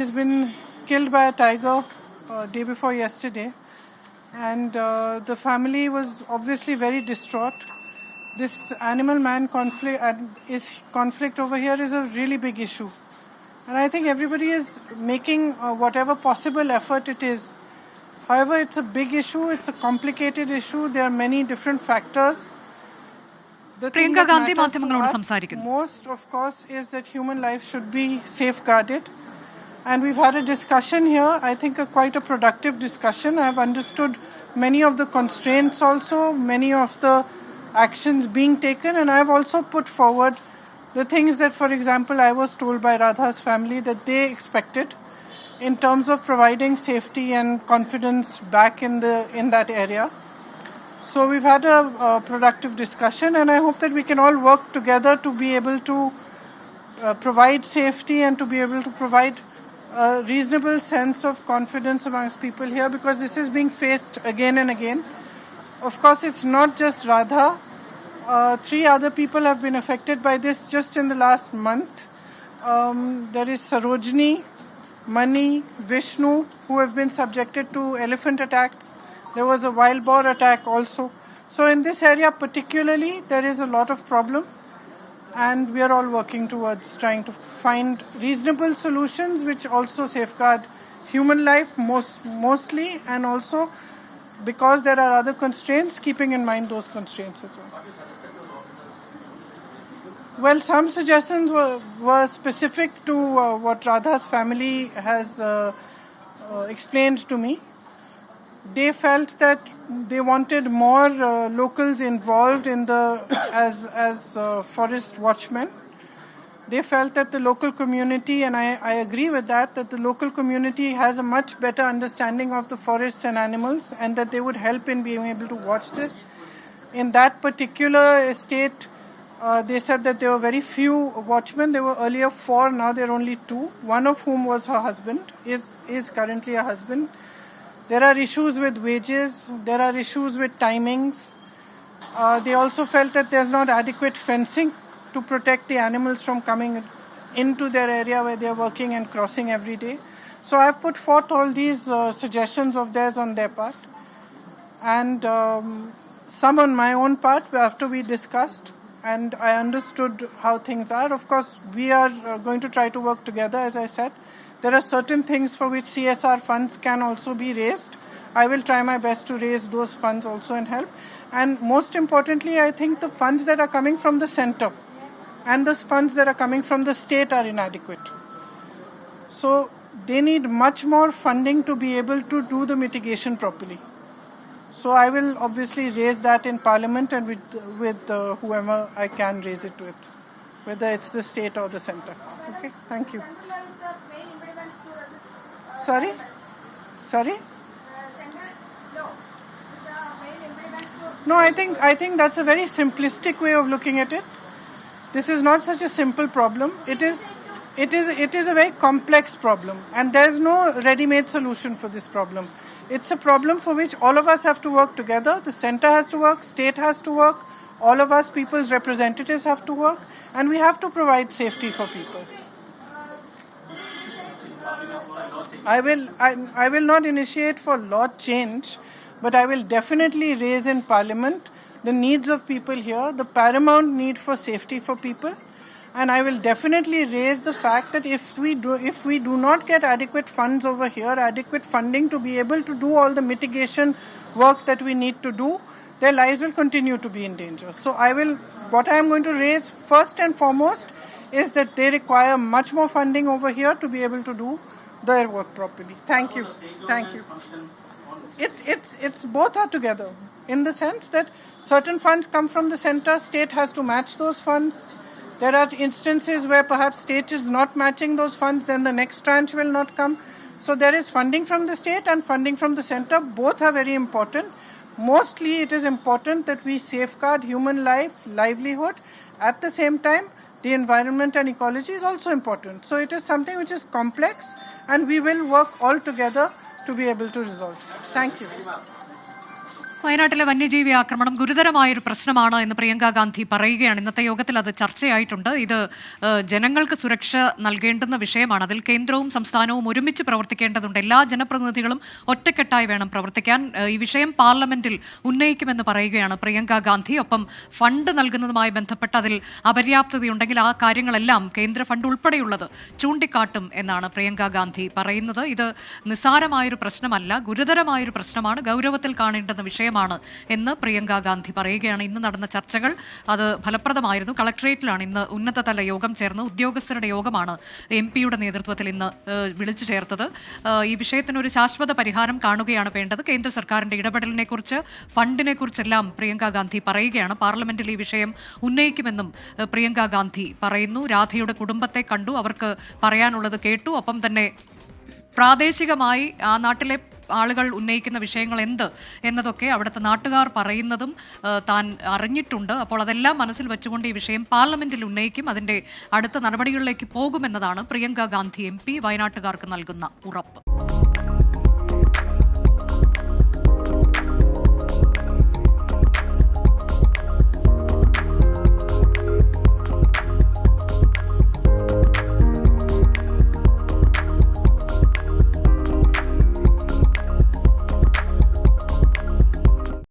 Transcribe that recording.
He's been killed by a tiger day before yesterday, and the family was obviously very distraught. This animal-man conflict over here is a really big issue, and I think everybody is making whatever possible effort it is. However, it's a big issue. It's a complicated issue. There are many different factors. Priyanka Gandhi MP most, of course, is that human life should be safeguarded. And we've had a discussion here, I think quite a productive discussion. I've understood many of the constraints also, many of the actions being taken, and I've also put forward the things that, for example, I was told by Radha's family that they expected in terms of providing safety and confidence back in that area. So we've had a productive discussion, and I hope that we can all work together to be able to provide safety and to be able to provide a reasonable sense of confidence amongst people here, because this is being faced again and again. Of course, it's not just Radha. 3 other people have been affected by this just in the last month. There is Sarojini, Mani, Vishnu, who have been subjected to elephant attacks. There was a wild boar attack also. So in this area particularly, there is a lot of problem. And we are all working towards trying to find reasonable solutions which also safeguard human life mostly, and also because there are other constraints, keeping in mind those constraints as well. Well, some suggestions were specific to what Radha's family has explained to me. They felt that they wanted more locals involved in as forest watchmen. They felt that the local community, and I agree with that the local community has a much better understanding of the forests and animals, and that they would help in being able to watch this. In that particular estate, they said that there were very few watchmen. There were earlier 4, now there are only 2, one of whom was her husband, is currently a husband. There are issues with wages, there are issues with timings. They also felt that there's not adequate fencing to protect the animals from coming into their area where they're working and crossing every day. So I've put forth all these suggestions of theirs on their part. And some on my own part after we discussed and I understood how things are. Of course, we are going to try to work together, as I said. There are certain things for which CSR funds can also be raised. I will try my best to raise those funds also and help. And most importantly, I think the funds that are coming from the center and the funds that are coming from the state are inadequate. So they need much more funding to be able to do the mitigation properly. So I will obviously raise that in Parliament and with whoever I can raise it with, whether it's the state or the center. Okay, thank you. Sorry? No, I think that's a very simplistic way of looking at it. This is not such a simple problem. It is a very complex problem, and there's no ready-made solution for this problem. It's a problem for which all of us have to work together. The center has to work, state has to work, all of us, people's representatives, have to work, and we have to provide safety for people. I will not initiate for law change, but I will definitely raise in Parliament the needs of people here, the paramount need for safety for people, and I will definitely raise the fact that if we do not get adequate funds over here, adequate funding to be able to do all the mitigation work that we need to do, their lives will continue to be in danger. So what I am going to raise first and foremost is that they require much more funding over here to be able to do their work properly. Thank you. It's both are together, in the sense that certain funds come from the center, state has to match those funds. There are instances where perhaps state is not matching those funds, then the next tranche will not come. So there is funding from the state and funding from the center. Both are very important. Mostly it is important that we safeguard human life, livelihood. At the same time, the environment and ecology is also important. So it is something which is complex, and we will work all together to be able to resolve. Thank you. വയനാട്ടിലെ വന്യജീവി ആക്രമണം ഗുരുതരമായൊരു പ്രശ്നമാണ് എന്ന് പ്രിയങ്ക ഗാന്ധി പറയുകയാണ്. ഇന്നത്തെ യോഗത്തിൽ അത് ചർച്ചയായിട്ടുണ്ട്. ഇത് ജനങ്ങൾക്ക് സുരക്ഷ നൽകേണ്ടുന്ന വിഷയമാണ്. അതിൽ കേന്ദ്രവും സംസ്ഥാനവും ഒരുമിച്ച് പ്രവർത്തിക്കേണ്ടതുണ്ട്. എല്ലാ ജനപ്രതിനിധികളും ഒറ്റക്കെട്ടായി വേണം പ്രവർത്തിക്കാൻ. ഈ വിഷയം പാർലമെന്റിൽ ഉന്നയിക്കുമെന്ന് പറയുകയാണ് പ്രിയങ്ക ഗാന്ധി. ഒപ്പം ഫണ്ട് നൽകുന്നതുമായി ബന്ധപ്പെട്ട് അതിൽ അപര്യാപ്തതയുണ്ടെങ്കിൽ ആ കാര്യങ്ങളെല്ലാം കേന്ദ്ര ഫണ്ട് ഉൾപ്പെടെയുള്ളത് ചൂണ്ടിക്കാട്ടും എന്നാണ് പ്രിയങ്ക ഗാന്ധി പറയുന്നത്. ഇത് നിസ്സാരമായൊരു പ്രശ്നമല്ല, ഗുരുതരമായൊരു പ്രശ്നമാണ്, ഗൗരവത്തിൽ കാണേണ്ടുന്ന വിഷയമാണ് എന്ന് പ്രിയങ്ക ഗാന്ധി പറയുകയാണ്. ഇന്ന് നടന്ന ചർച്ചകൾ അത് ഫലപ്രദമായിരുന്നു. കളക്ടറേറ്റിലാണ് ഇന്ന് ഉന്നതതല യോഗം ചേർന്ന് ഉദ്യോഗസ്ഥരുടെ യോഗമാണ് MP-യുടെ നേതൃത്വത്തിൽ ഇന്ന് വിളിച്ചു ചേർത്തത്. ഈ വിഷയത്തിന് ഒരു ശാശ്വത പരിഹാരം കാണുകയാണ് വേണ്ടത്. കേന്ദ്ര സർക്കാരിന്റെ ഇടപെടലിനെ കുറിച്ച്, ഫണ്ടിനെ കുറിച്ചെല്ലാം പ്രിയങ്ക ഗാന്ധി പറയുകയാണ്. പാർലമെന്റിൽ ഈ വിഷയം ഉന്നയിക്കുമെന്നും പ്രിയങ്ക ഗാന്ധി പറയുന്നു. രാധയുടെ കുടുംബത്തെ കണ്ടു, അവർക്ക് പറയാനുള്ളത് കേട്ടു. ഒപ്പം തന്നെ പ്രാദേശികമായി ആ നാട്ടിലെ ആളുകൾ ഉന്നയിക്കുന്ന വിഷയങ്ങൾ എന്ത് എന്നതൊക്കെ അവിടുത്തെ നാട്ടുകാർ പറയുന്നതും താൻ അറിഞ്ഞിട്ടുണ്ട്. അപ്പോൾ അതെല്ലാം മനസ്സിൽ വെച്ചുകൊണ്ട് ഈ വിഷയം പാർലമെന്റിൽ ഉന്നയിക്കും. അതിന്റെ അടുത്ത നടപടികളിലേക്ക് പോകുമെന്നതാണ് പ്രിയങ്ക ഗാന്ധി MP വയനാട്ടുകാർക്ക് നൽകുന്ന ഉറപ്പ്.